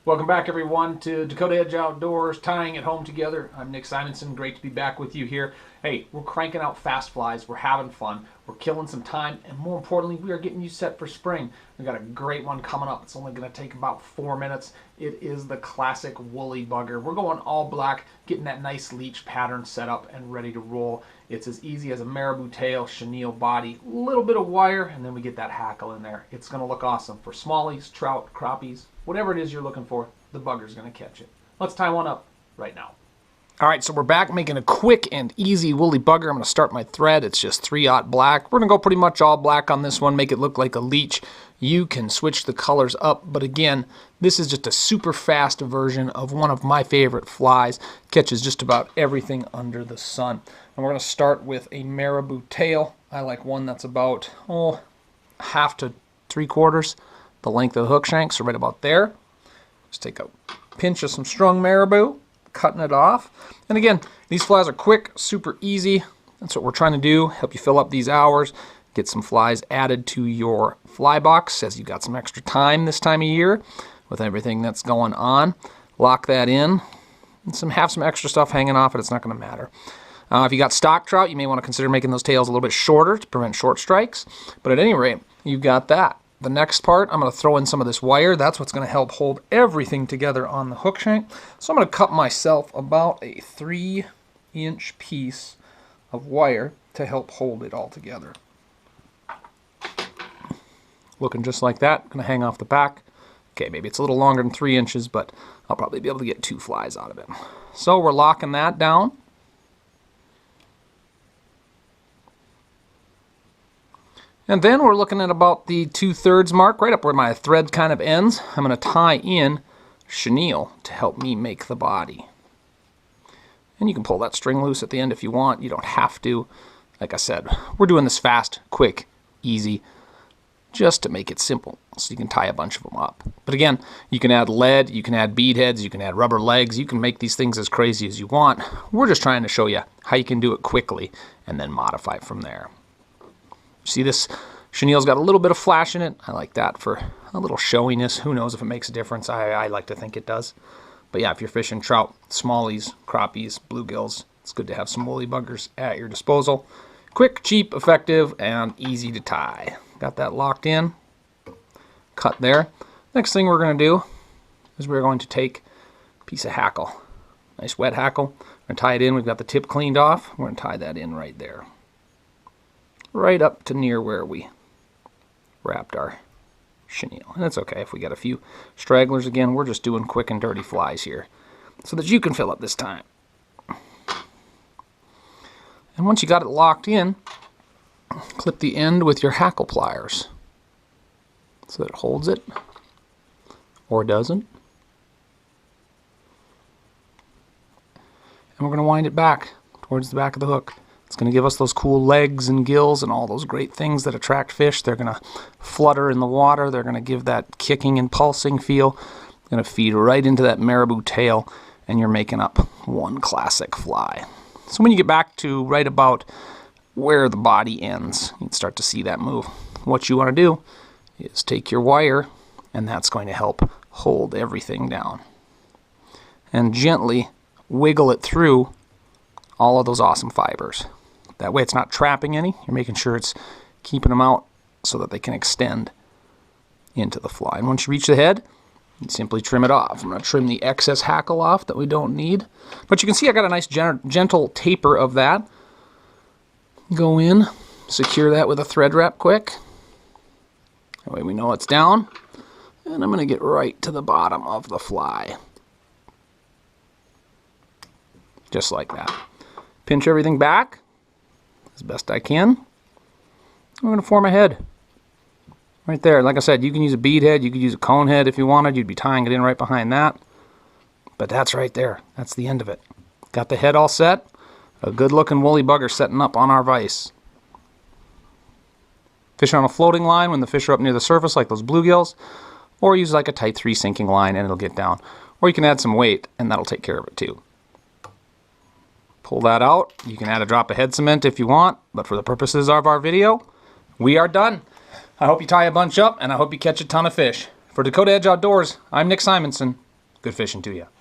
Welcome back, everyone, to Dakota Edge Outdoors, tying it home together. I'm Nick Simonson. Great to be back with you here. Hey, we're cranking out fast flies. We're having fun. We're killing some time. And more importantly, we are getting you set for spring. We've got a great one coming up. It's only going to take about 4 minutes. It is the classic woolly bugger. We're going all black, getting that nice leech pattern set up and ready to roll. It's as easy as a marabou tail, chenille body, a little bit of wire, and then we get that hackle in there. It's going to look awesome for smallies, trout, crappies, whatever it is you're looking for. The bugger's going to catch it. Let's tie one up right now. All right, so we're back making a quick and easy woolly bugger. I'm going to start my thread. It's just 3/0 black. We're going to go pretty much all black on this one, make it look like a leech. You can switch the colors up, but again, this is just a super fast version of one of my favorite flies. Catches just about everything under the sun. And we're going to start with a marabou tail. I like one that's about 1/2 to 3/4 the length of the hook shank, so right about there. Just take a pinch of some strung marabou, cutting it off. And again, these flies are quick, super easy. That's what we're trying to do, help you fill up these hours, get some flies added to your fly box as you've got some extra time this time of year with everything that's going on. Lock that in and have some extra stuff hanging off it. It's not going to matter. If you got stock trout, you may want to consider making those tails a little bit shorter to prevent short strikes. But at any rate, you've got that. The next part, I'm going to throw in some of this wire. That's what's going to help hold everything together on the hook shank. So I'm going to cut myself about a 3-inch piece of wire to help hold it all together. Looking just like that. Going to hang off the back. Okay, maybe it's a little longer than 3 inches, but I'll probably be able to get 2 flies out of it. So we're locking that down. And then we're looking at about the 2/3 mark, right up where my thread kind of ends. I'm going to tie in chenille to help me make the body. And you can pull that string loose at the end if you want. You don't have to. Like I said, we're doing this fast, quick, easy, just to make it simple, so you can tie a bunch of them up. But again, you can add lead, you can add bead heads, you can add rubber legs, you can make these things as crazy as you want. We're just trying to show you how you can do it quickly and then modify from there. See, this chenille's got a little bit of flash in it. I like that for a little showiness. Who knows if it makes a difference? I like to think it does. But yeah, if you're fishing trout, smallies, crappies, bluegills, it's good to have some woolly buggers at your disposal. Quick, cheap, effective, and easy to tie. Got that locked in. Cut there. Next thing we're going to do is we're going to take a piece of hackle. Nice wet hackle. We're going to tie it in. We've got the tip cleaned off. We're going to tie that in right there. Right up to near where we wrapped our chenille. And it's okay if we got a few stragglers. Again, we're just doing quick and dirty flies here so that you can fill up this time. And once you got it locked in, clip the end with your hackle pliers so that it holds it or doesn't. And we're going to wind it back towards the back of the hook. It's going to give us those cool legs and gills and all those great things that attract fish. They're going to flutter in the water. They're going to give that kicking and pulsing feel. Going to feed right into that marabou tail, and you're making up one classic fly. So when you get back to right about where the body ends, you can start to see that move. What you want to do is take your wire, and that's going to help hold everything down. And gently wiggle it through all of those awesome fibers. That way it's not trapping any. You're making sure it's keeping them out so that they can extend into the fly. And once you reach the head, you simply trim it off. I'm going to trim the excess hackle off that we don't need. But you can see I got a nice gentle taper of that. Go in, secure that with a thread wrap quick. That way we know it's down. And I'm going to get right to the bottom of the fly. Just like that. Pinch everything back as best I can. We're going to form a head. Right there. Like I said, you can use a bead head, you could use a cone head if you wanted. You'd be tying it in right behind that. But that's right there. That's the end of it. Got the head all set. A good looking woolly bugger setting up on our vise. Fish on a floating line when the fish are up near the surface like those bluegills. Or use like a tight 3 sinking line and it'll get down. Or you can add some weight and that'll take care of it too. Pull that out. You can add a drop of head cement if you want, but for the purposes of our video, we are done. I hope you tie a bunch up, and I hope you catch a ton of fish. For Dakota Edge Outdoors, I'm Nick Simonson. Good fishing to you.